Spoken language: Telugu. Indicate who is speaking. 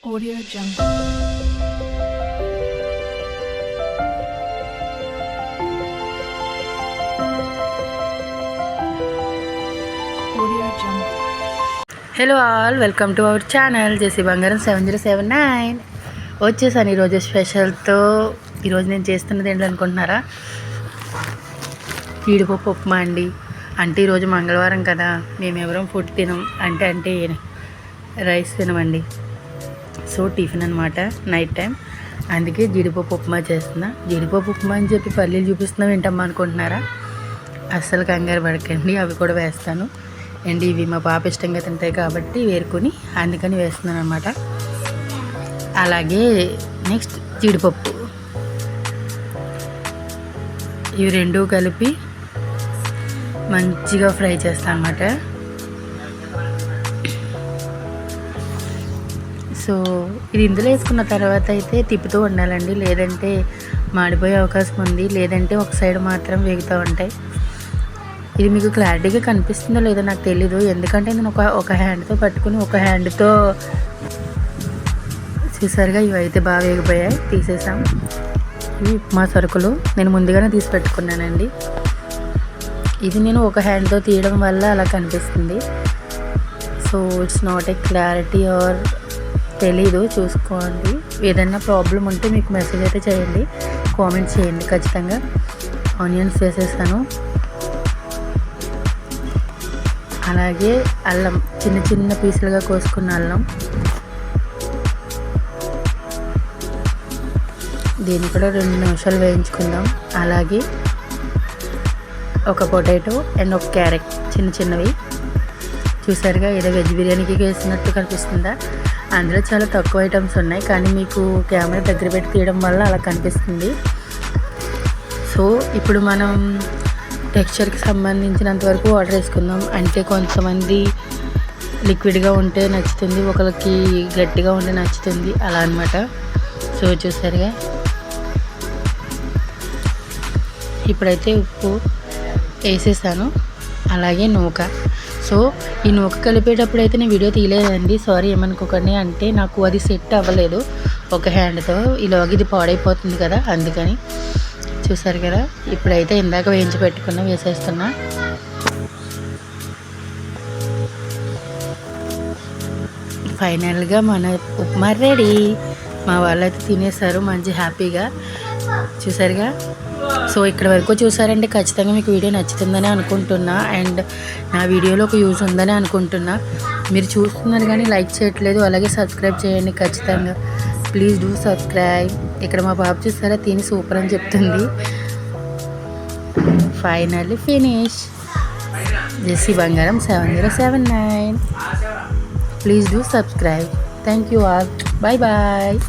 Speaker 1: Audio Jungle. Audio Jungle.
Speaker 2: Hello all, welcome to our channel JC బంగారం 7079. వచ్చేసాను ఈరోజు స్పెషల్తో. ఈరోజు నేను చేస్తున్నది ఏంటి అనుకుంటున్నారా? జీడిపప్పు ఉప్మా అండి. అంటే ఈరోజు మంగళవారం కదా, మేమెవరం ఫుడ్ తినం, అంటే రైస్ తినమండి. సో టిఫిన్ అనమాట, నైట్ టైం. అందుకే జీడిపప్పు ఉప్మా చేస్తున్నా. జీడిపప్పు ఉప్మా అని చెప్పి పల్లీలు చూపిస్తున్నాం ఏంటమ్మా అనుకుంటున్నారా? అస్సలు కంగారు పడకండి, అవి కూడా వేస్తాను అండ్ ఇవి మా పాప ఇష్టంగా తింటాయి కాబట్టి వేరుకొని అందుకని వేస్తున్నాను అనమాట. అలాగే నెక్స్ట్ జీడిపప్పు, ఇవి రెండు కలిపి మంచిగా ఫ్రై చేస్తాను అనమాట. సో ఇది ఇందులో వేసుకున్న తర్వాత అయితే తిప్పుతూ ఉండాలండి, లేదంటే మాడిపోయే అవకాశం ఉంది, లేదంటే ఒక సైడ్ మాత్రం వేగుతూ ఉంటాయి. ఇది మీకు క్లారిటీగా కనిపిస్తుందో లేదో నాకు తెలీదు, ఎందుకంటే నేను ఒక హ్యాండ్తో పట్టుకుని ఒక హ్యాండ్తో చూసారుగా. ఇవైతే బాగా వేగిపోయాయి, తీసేసాం. ఇవి ఉప్మా సరుకులు నేను ముందుగానే తీసి పెట్టుకున్నానండి. ఇది నేను ఒక హ్యాండ్తో తీయడం వల్ల అలా కనిపిస్తుంది. So it's not a clarity or తెలీదు, చూసుకోండి. ఏదైనా ప్రాబ్లం ఉంటే మీకు మెసేజ్ అయితే చేయండి, కామెంట్ చేయండి ఖచ్చితంగా. ఆనియన్స్ వేసేసాను, అలాగే అల్లం చిన్న చిన్న పీసులుగా కోసుకున్న అల్లం, దీన్ని కూడా 2 నిమిషాలు వేయించుకుందాం. అలాగే ఒక పొటాటో అండ్ ఒక క్యారెట్ చిన్న చిన్నవి. చూసారుగా, ఏదో వెజ్ బిర్యానీకి వేసినట్టు కనిపిస్తుందా? అందులో చాలా తక్కువ ఐటమ్స్ ఉన్నాయి, కానీ మీకు కెమెరా దగ్గర పెట్టి తీయడం వల్ల అలా కనిపిస్తుంది. సో ఇప్పుడు మనం టెక్స్చర్కి సంబంధించినంత వరకు వాటర్ వేసుకుందాం. అంటే కొంతమంది లిక్విడ్గా ఉంటే నచ్చుతుంది, ఒకరికి గట్టిగా ఉంటే నచ్చుతుంది, అలా అనమాట. సో చూసారుగా, ఇప్పుడైతే ఉప్పు వేసేసాను, అలాగే నూక. సో ఈ నూక కలిపేటప్పుడు అయితే నేను వీడియో తీయలేదండి, సారీ ఏమనుకోకండి. అంటే నాకు అది సెట్ అవ్వలేదు ఒక హ్యాండ్తో, ఈలోగా ఇది పాడైపోతుంది కదా, అందుకని. చూసారు కదా, ఇప్పుడైతే ఇందాక వేయించి పెట్టుకున్నా వేసేస్తున్నా. ఫైనల్గా మన ఉప్మా రెడీ. మా వాళ్ళైతే తినేసారు మంచి హ్యాపీగా. చూసారుగా. సో ఇక్కడ వరకు చూసారంటే ఖచ్చితంగా మీకు వీడియో నచ్చుతుందని అనుకుంటున్నా, అండ్ నా వీడియోలో ఒక యూజ్ ఉందని అనుకుంటున్నా. మీరు చూస్తున్నారు కానీ లైక్ చేయట్లేదు, అలాగే సబ్స్క్రైబ్ చేయండి ఖచ్చితంగా. Please do subscribe. ఇక్కడ మా బాబు చూసారా, తిని సూపర్ అని చెప్తుంది. Finally finish. జెసి బంగారం 7079. Please do subscribe. Thank you all. Bye bye.